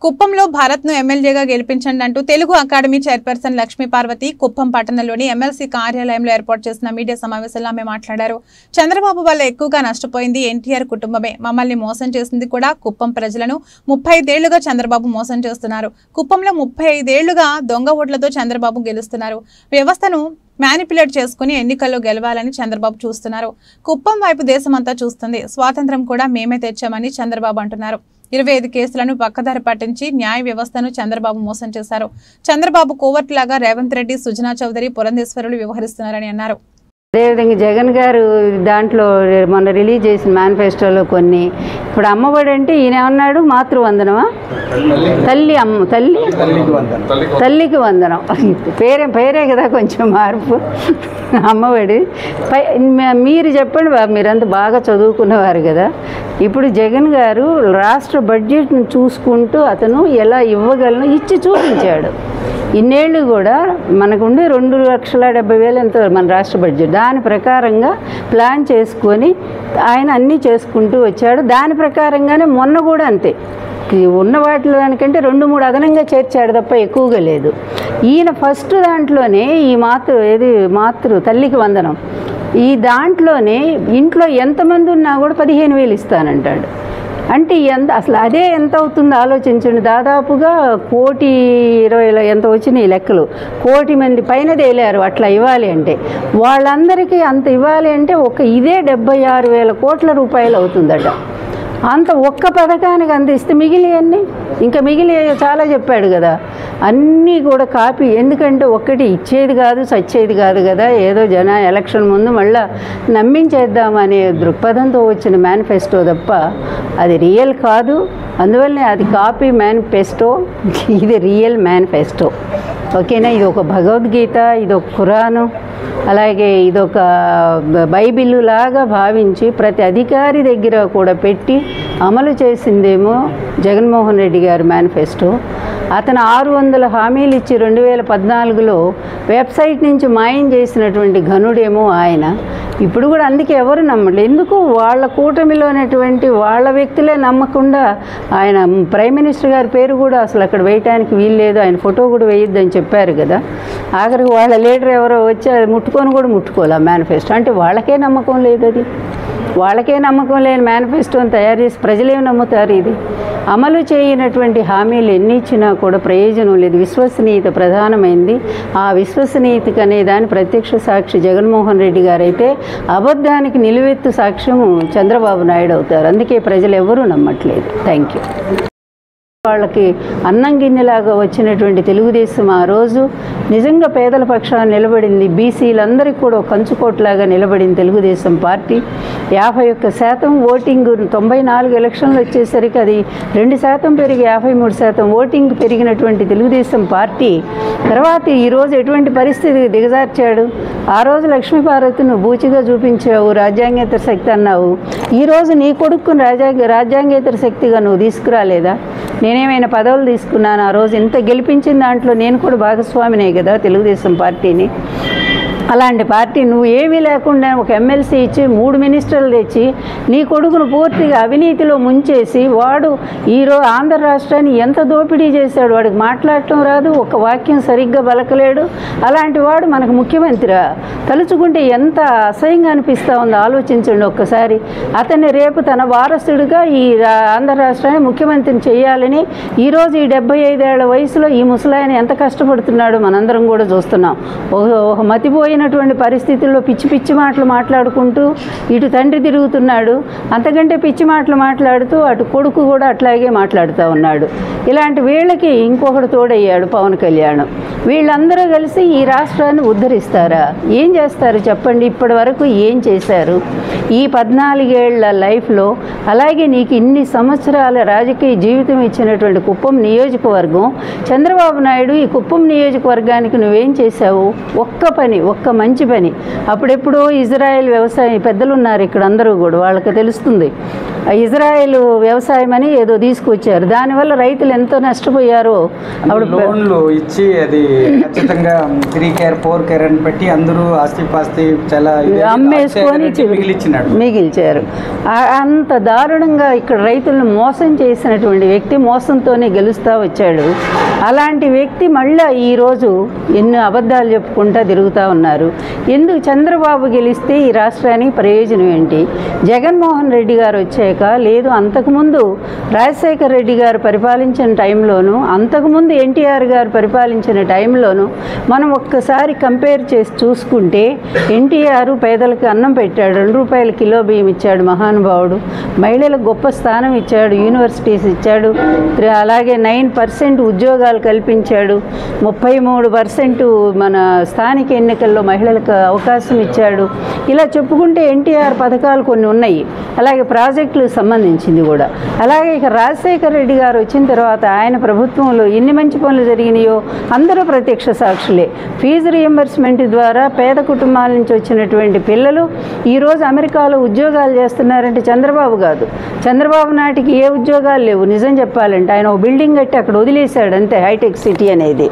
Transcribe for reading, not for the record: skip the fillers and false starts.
కుప్పంలో భారత్ను ఎమ్మెల్యేగా గెలిపించండి అంటూ తెలుగు అకాడమీ చైర్పర్సన్ లక్ష్మీ పార్వతి కుప్పం పట్టణంలోని ఎమ్మెల్సీ కార్యాలయంలో ఏర్పాటు చేసిన మీడియా సమావేశంలో ఆమె మాట్లాడారు. చంద్రబాబు వల్ల ఎక్కువగా నష్టపోయింది ఎన్టీఆర్ కుటుంబమే. మమ్మల్ని మోసం చేసింది కూడా కుప్పం ప్రజలను. 35 ఏళ్లుగా చంద్రబాబు మోసం చేస్తున్నారు. కుప్పంలో 35 ఏళ్లుగా దొంగ ఓట్లతో చంద్రబాబు గెలుస్తున్నారు. వ్యవస్థను మ్యానిపులేట్ చేసుకుని ఎన్నికల్లో గెలవాలని చంద్రబాబు చూస్తున్నారు. కుప్పం వైపు దేశమంతా చూస్తుంది. స్వాతంత్రం కూడా మేమే తెచ్చామని చంద్రబాబు అంటున్నారు. 25 కేసులను పక్కదారి పట్టించి న్యాయ వ్యవస్థను చంద్రబాబు మోసం చేశారు. చంద్రబాబు కోవర్టులాగా రేవంత్ రెడ్డి, సుజనా చౌదరి, పురంధేశ్వరులు వ్యవహరిస్తున్నారని అన్నారు. అదేవిధంగా జగన్ గారు దాంట్లో మొన్న రిలీజ్ చేసిన మేనిఫెస్టోలో కొన్ని ఇప్పుడు అమ్మఒడి అంటే ఈయన ఏమన్నాడు, మాతృవందనమా, తల్లికి వందనం పేరే కదా కొంచెం మార్పు. అమ్మఒడి మీరు చెప్పండి బాబు, మీరంతా బాగా చదువుకునేవారు కదా. ఇప్పుడు జగన్ గారు రాష్ట్ర బడ్జెట్ను చూసుకుంటూ అతను ఎలా ఇవ్వగలను ఇచ్చి చూపించాడు. ఇన్నేళ్ళు కూడా మనకుండే 2,70,000 ఎంతో మన రాష్ట్ర బడ్జెట్, దాని ప్రకారంగా ప్లాన్ చేసుకొని ఆయన అన్నీ చేసుకుంటూ వచ్చాడు. దాని ప్రకారంగానే మొన్న కూడా అంతే, ఉన్న వాటిలో దానికంటే 2-3 అదనంగా చేర్చాడు తప్ప ఎక్కువగా లేదు. ఈయన ఫస్ట్ దాంట్లోనే ఈ మాతృ తల్లికి వందనం, ఈ దాంట్లోనే ఇంట్లో ఎంతమంది ఉన్నా కూడా 15,000 ఇస్తానంటాడు. అంటే అసలు అదే ఎంత అవుతుందో ఆలోచించండి. దాదాపుగా 1,20,000 ఎంత వచ్చినాయి లెక్కలు. 1,00,000 మంది పైన తేలారు అట్లా ఇవ్వాలి అంటే. వాళ్ళందరికీ అంత ఇవ్వాలి అంటే ఇదే 76,000 కోట్ల రూపాయలు అవుతుందట. అంత ఒక్క పథకానికి అంత ఇస్తే మిగిలియన్నీ ఇంకా చాలా చెప్పాడు కదా, అన్నీ కూడా కాపీ. ఎందుకంటే ఒక్కటి ఇచ్చేది కాదు, చచ్చేది కాదు కదా, ఏదో ఎలక్షన్ ముందు మళ్ళీ నమ్మించేద్దామనే దృక్పథంతో వచ్చిన మేనిఫెస్టో తప్ప అది రియల్ కాదు. అందువల్లనే అది కాపీ మేనిఫెస్టో, ఇది రియల్ మేనిఫెస్టో. ఓకేనా, ఇది ఒక భగవద్గీత, ఇది ఒక ఖురాను, అలాగే ఇదొక బైబిల్ లాగా భావించి ప్రతి అధికారి దగ్గర కూడా పెట్టి అమలు చేసిందేమో జగన్మోహన్ రెడ్డి గారి మేనిఫెస్టో. అతను 600 హామీలు ఇచ్చి 2014లో వెబ్సైట్ నుంచి మాయం చేసినటువంటి ఘనుడేమో ఆయన. ఇప్పుడు కూడా అందుకే ఎవరు నమ్మట్లేదు. ఎందుకు, వాళ్ళ కూటమిలోనటువంటి వాళ్ళ వ్యక్తులే నమ్మకుండా ఆయన ప్రైమ్ మినిస్టర్ గారి పేరు కూడా అసలు అక్కడ వేయటానికి వీలు లేదు, ఆయన ఫోటో కూడా వేయొద్దని చెప్పారు కదా. ఆఖరికి వాళ్ళ లీడర్ ఎవరో వచ్చి అది ముట్టుకోలే మేనిఫెస్టో. అంటే వాళ్ళకే నమ్మకం లేదు. అది వాళ్ళకే నమ్మకం లేని మేనిఫెస్టోని తయారు చేసి ప్రజలేమి నమ్ముతారు? ఇది అమలు చేయనటువంటి హామీలు ఎన్ని ఇచ్చినా కూడా ప్రయోజనం లేదు. విశ్వసనీయత ప్రధానమైంది. ఆ విశ్వసనీయతకు అనే దాని ప్రత్యక్ష సాక్షి జగన్మోహన్ రెడ్డి గారు అయితే అబద్ధానికి నిలువెత్తు సాక్ష్యము చంద్రబాబు నాయుడు అవుతారు. అందుకే ప్రజలు ఎవరూ నమ్మట్లేదు. Thank you. వాళ్ళకి అన్నం గిన్నెలాగా వచ్చినటువంటి తెలుగుదేశం ఆ రోజు నిజంగా పేదల పక్షాన నిలబడింది. బీసీలందరికీ కూడా కంచుకోట్లాగా నిలబడింది తెలుగుదేశం పార్టీ. 51% ఓటింగ్, 94 ఎలక్షన్లు వచ్చేసరికి అది 2% పెరిగి 53% ఓటింగ్ పెరిగినటువంటి తెలుగుదేశం పార్టీ తర్వాత ఈరోజు ఎటువంటి పరిస్థితి దిగజార్చాడు? ఆ రోజు లక్ష్మీ పార్వతి నువ్వు బూచిగా చూపించావు, రాజ్యాంగేతర శక్తి అన్నావు. ఈరోజు నీ కొడుకుని రాజ్యాంగేతర శక్తిగా నువ్వు తీసుకురాలేదా? నేనేమైనా పదవులు తీసుకున్నాను? ఆ రోజు ఇంత గెలిపించిన దాంట్లో నేను కూడా భాగస్వామినే కదా తెలుగుదేశం పార్టీని. అలాంటి పార్టీ నువ్వు ఏమీ లేకుండా ఒక ఎమ్మెల్సీ ఇచ్చి 3 మినిస్టర్లు తెచ్చి నీ కొడుకును పూర్తిగా అవినీతిలో ముంచేసి వాడు ఈరోజు ఆంధ్ర రాష్ట్రాన్ని ఎంత దోపిడీ చేశాడు. వాడికి మాట్లాడటం రాదు, ఒక వాక్యం సరిగ్గా బలకలేడు. అలాంటి వాడు మనకు ముఖ్యమంత్రిరా? తలుచుకుంటే ఎంత అసహ్యంగా అనిపిస్తూ ఉందో ఆలోచించండి ఒక్కసారి. అతన్ని రేపు తన వారసుడిగా ఈ ఆంధ్ర రాష్ట్రాన్ని ముఖ్యమంత్రిని చేయాలని ఈరోజు ఈ 75 ఏళ్ల వయసులో ఈ ముసలాయన ఎంత కష్టపడుతున్నాడో మనందరం కూడా చూస్తున్నాం. ఒక మతిపోయినటువంటి పరిస్థితుల్లో పిచ్చి మాటలు మాట్లాడుకుంటూ ఇటు తండ్రి తిరుగుతున్నాడు, అంతకంటే పిచ్చి మాటలు మాట్లాడుతూ అటు కొడుకు కూడా అట్లాగే మాట్లాడుతూ ఉన్నాడు. ఇలాంటి వీళ్ళకి ఇంకొకటి తోడయ్యాడు పవన్ కళ్యాణ్. వీళ్ళందరూ కలిసి ఈ రాష్ట్రాన్ని ఉద్ధరిస్తారా? ఏం చేస్తారు చెప్పండి? ఇప్పటి వరకు ఏం చేశారు ఈ 14 ఏళ్ల లైఫ్లో? అలాగే నీకు ఇన్ని సంవత్సరాల రాజకీయ జీవితం ఇచ్చినటువంటి కుప్పం నియోజకవర్గం, చంద్రబాబు నాయుడు ఈ కుప్పం నియోజకవర్గానికి నువ్వేం చేశావు? ఒక్క ఒక్క మంచి పని. అప్పుడెప్పుడో ఇజ్రాయెల్ వ్యవసాయం పెద్దలు ఉన్నారు ఇక్కడ అందరూ కూడా, వాళ్ళకి తెలుస్తుంది. ఇజ్రాయెల్ వ్యవసాయం అని ఏదో తీసుకొచ్చారు, దానివల్ల రైతులు ఎంతో నష్టపోయారో. అప్పుడు లోన్లు ఇచ్చి అది ఖచ్చితంగా 3 కేర్ 4 కేర్ అని పెట్టి అందరూ ఆస్తిపాస్తి చాలా అమ్మేసుకొని మిగిల్చారు. అంత దారుణంగా ఇక్కడ రైతులను మోసం చేసినటువంటి వ్యక్తి మోసంతోనే గెలుస్తూ వచ్చాడు. అలాంటి వ్యక్తి మళ్ళీ ఈరోజు ఎన్నో అబద్ధాలు చెప్పుకుంటూ తిరుగుతూ ఉన్నారు. ఎందుకు చంద్రబాబు గెలిస్తే ఈ రాష్ట్రానికి ప్రయోజనం ఏంటి? జగన్మోహన్ రెడ్డి గారు వచ్చాక లేదు, అంతకుముందు రాజశేఖర రెడ్డి గారు పరిపాలించిన టైంలోనూ, అంతకుముందు ఎన్టీఆర్ గారు పరిపాలించిన టైంలోనూ మనం ఒక్కసారి కంపేర్ చేసి చూసుకుంటే ఎన్టీఆర్ పేదలకు అన్నం పెట్టాడు, 2 రూపాయల కిలో బియ్యం ఇచ్చాడు మహానుభావుడు. మహిళలకు గొప్ప స్థానం ఇచ్చాడు, యూనివర్సిటీస్ ఇచ్చాడు, అలాగే 9% ఉద్యోగాలు కల్పించాడు, 33% మన స్థానిక ఎన్నికల్లో మహిళలకు అవకాశం ఇచ్చాడు. ఇలా చెప్పుకుంటే ఎన్టీఆర్ పథకాలు కొన్ని ఉన్నాయి, అలాగే ప్రాజెక్టులకు సంబంధించింది కూడా. అలాగే ఇక రాజశేఖర రెడ్డి గారు వచ్చిన తర్వాత ఆయన ప్రభుత్వంలో ఎన్ని మంచి పనులు జరిగినాయో అందరూ ప్రత్యక్ష సాక్షులే. ఫీజు రియంబర్స్మెంట్ ద్వారా పేద కుటుంబాల నుంచి వచ్చినటువంటి పిల్లలు ఈరోజు అమెరికాలో ఉద్యోగాలు చేస్తున్నారంటే చంద్రబాబు కాదు. చంద్రబాబు నాటికి ఏ ఉద్యోగాలు లేవు నిజం చెప్పాలంటే. ఆయన ఒక బిల్డింగ్ కట్టి అక్కడ వదిలేశాడు అంతే, హైటెక్ సిటీ అనేది.